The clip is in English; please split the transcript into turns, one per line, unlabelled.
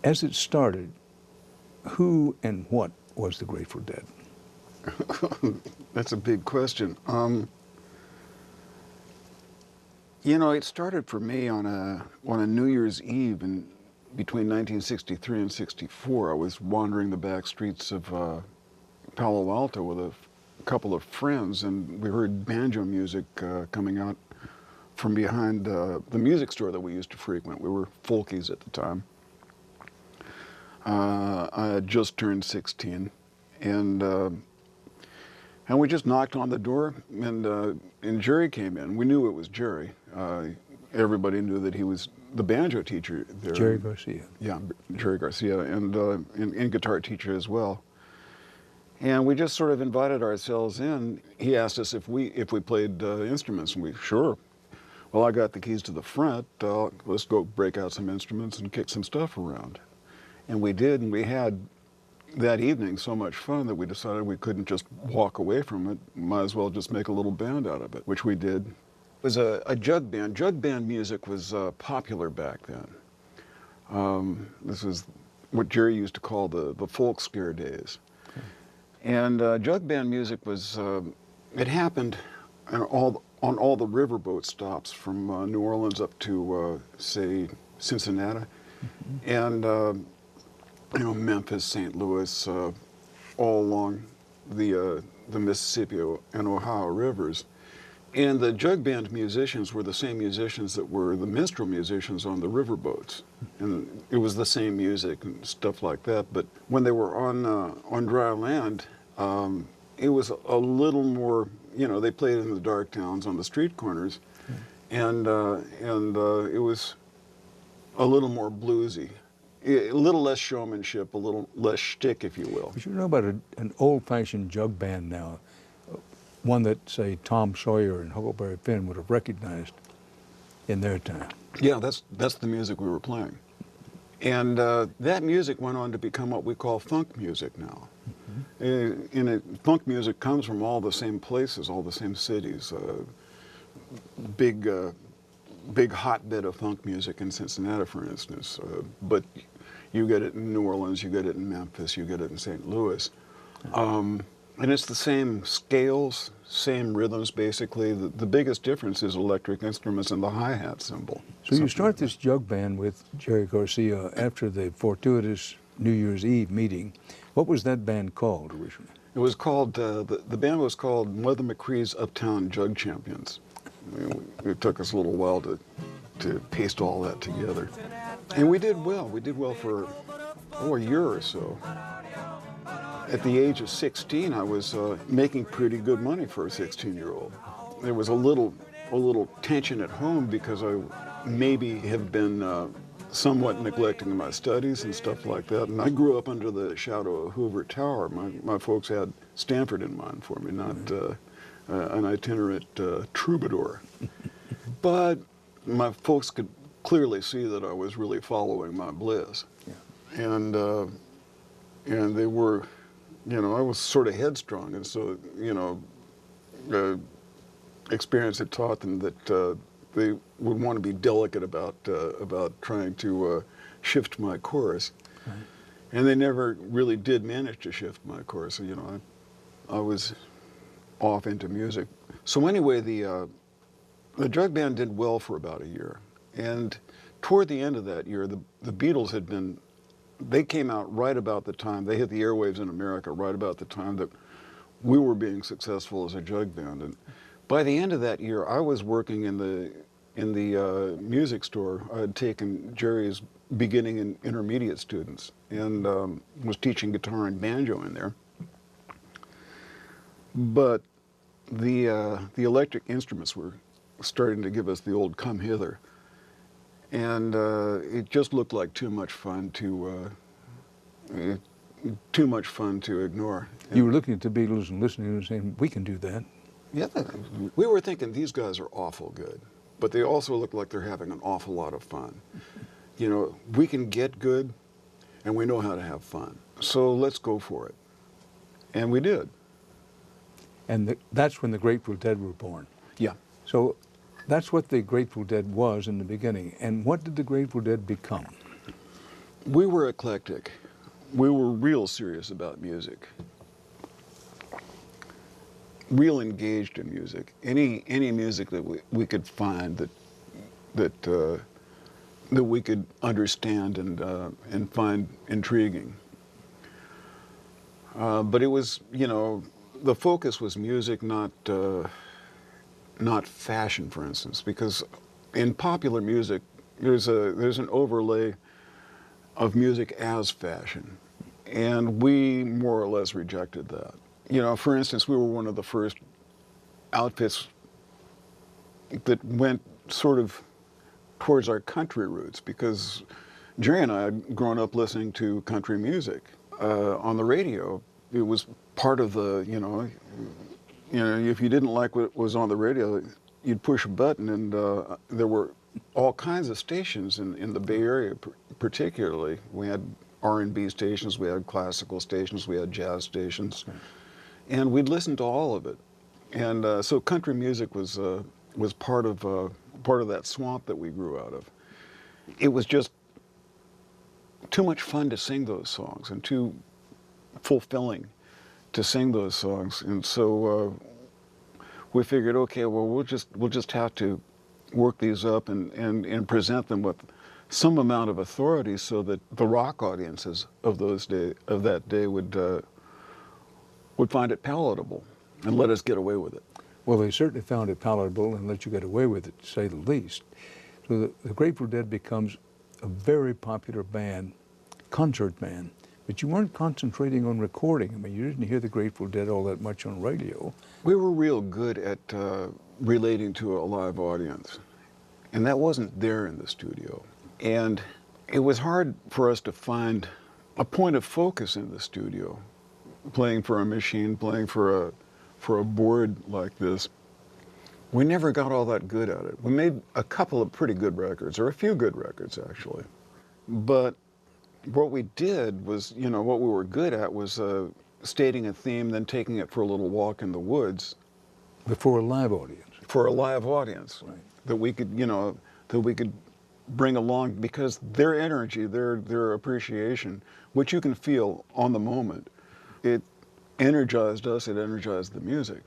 As it started, who and what was the Grateful Dead?
That's a big question. You know, it started for me on a New Year's Eve between 1963 and 64. I was wandering the back streets of Palo Alto with a couple of friends, and we heard banjo music coming out from behind the music store that we used to frequent. We were folkies at the time. I had just turned 16, and we just knocked on the door, and Jerry came in. We knew it was Jerry. Everybody knew that he was the banjo teacher there.
Jerry Garcia.
Yeah, Jerry Garcia, and guitar teacher as well. And we just sort of invited ourselves in. He asked us if we played instruments, and we, sure. Well, I got the keys to the front. Let's go break out some instruments and kick some stuff around. And we did, and we had that evening so much fun that we decided we couldn't just walk away from it. Might as well just make a little band out of it, which we did. It was a jug band. Jug band music was popular back then. This was what Jerry used to call the folk scare days. Okay. And jug band music was, it happened on all the riverboat stops from New Orleans up to, say, Cincinnati. Mm-hmm. And you know, Memphis, St. Louis, all along the Mississippi and Ohio rivers. And the jug band musicians were the same musicians that were the minstrel musicians on the riverboats. And it was the same music and stuff like that. But when they were on dry land, it was a little more, you know, they played in the dark towns on the street corners. And it was a little more bluesy. A little less showmanship, a little less shtick, if you will.
But you know about an old-fashioned jug band now, one that, say, Tom Sawyer and Huckleberry Finn would have recognized in their time.
Yeah, that's the music we were playing. And that music went on to become what we call funk music now. Mm-hmm. And funk music comes from all the same places, all the same cities. Big hotbed of funk music in Cincinnati, for instance. But you get it in New Orleans, you get it in Memphis, you get it in St. Louis. And it's the same scales, same rhythms, basically. The biggest difference is electric instruments and the hi-hat cymbal.
So you start this jug band with Jerry Garcia after the fortuitous New Year's Eve meeting. What was that band called originally?
It was called, the band was called Mother McCree's Uptown Jug Champions. It took us a little while to paste all that together. And we did well. We did well for a year or so. At the age of 16, I was making pretty good money for a 16-year-old. There was a little tension at home because I maybe have been somewhat neglecting my studies and stuff like that. And I grew up under the shadow of Hoover Tower. My folks had Stanford in mind for me, not an itinerant troubadour. But my folks could clearly see that I was really following my bliss. Yeah. And they were, you know, I was sort of headstrong, and so, you know, experience had taught them that they would want to be delicate about trying to shift my course. Right. And they never really did manage to shift my course. You know, I was off into music. So anyway, the jug band did well for about a year. And toward the end of that year, the Beatles they came out right about the time, they hit the airwaves in America right about the time that we were being successful as a jug band. And by the end of that year, I was working in the music store. I had taken Jerry's beginning and intermediate students and was teaching guitar and banjo in there. But the electric instruments were starting to give us the old come hither. And it just looked like too much fun to ignore.
You were looking at the Beatles and listening and saying, we can do that.
Yeah, we were thinking these guys are awful good, but they also look like they're having an awful lot of fun. You know, we can get good, and we know how to have fun. So let's go for it. And we did.
And that's when the Grateful Dead were born.
Yeah.
So that's what the Grateful Dead was in the beginning. And what did the Grateful Dead become?
We were eclectic. We were real serious about music. Real engaged in music. Any music that we could find that we could understand and find intriguing. But it was, you know, the focus was music, not fashion, for instance, because in popular music there's an overlay of music as fashion, and we more or less rejected that. You know, for instance, we were one of the first outfits that went sort of towards our country roots, because Jerry and I had grown up listening to country music on the radio. It was part of the, you know, if you didn't like what was on the radio, you'd push a button, and there were all kinds of stations in the Bay Area, particularly. We had R&B stations, we had classical stations, we had jazz stations, and we'd listen to all of it. And so country music was part of that swamp that we grew out of. It was just too much fun to sing those songs, and too fulfilling to sing those songs. And so we figured, okay, well, we'll just have to work these up and present them with some amount of authority, so that the rock audiences of that day would find it palatable and let us get away with it.
Well, they certainly found it palatable and let you get away with it, to say the least. So the Grateful Dead becomes a very popular band, concert band, but you weren't concentrating on recording. I mean, you didn't hear the Grateful Dead all that much on radio.
We were real good at relating to a live audience, and that wasn't there in the studio. And it was hard for us to find a point of focus in the studio, playing for a machine, playing for a board like this. We never got all that good at it. We made a couple of pretty good records, or a few good records actually. But what we did was, you know, what we were good at was stating a theme, then taking it for a little walk in the woods.
Before a live audience.
For a live audience.
Right.
That we could, you know, that we could bring along, because their energy, their appreciation, which you can feel on the moment, it energized us, it energized the music.